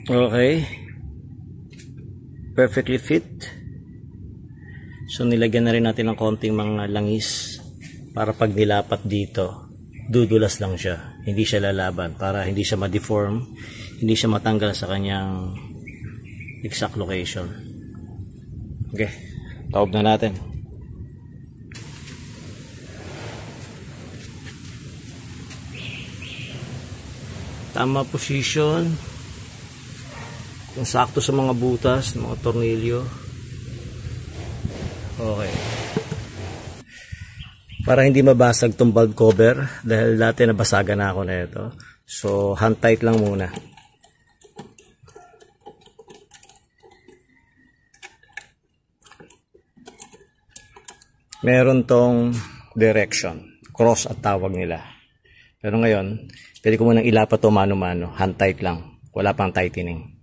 Okay, perfectly fit. So nilagyan na rin natin ng konting mga langis para pag nilapat dito, dudulas lang siya, hindi siya lalaban, para hindi siya ma-deform, hindi siya matanggal sa kanyang exact location. Okay, taob na natin. Tama position, yung sakto sa mga butas, mga tornilyo. Okay, para hindi mabasag tong valve cover, dahil dati nabasagan na ako na ito. So hand tight lang muna. Meron tong direction, cross at tawag nila. Pero ngayon, pwede ko munang ilapat to mano-mano, hand tight lang, wala pang tightening.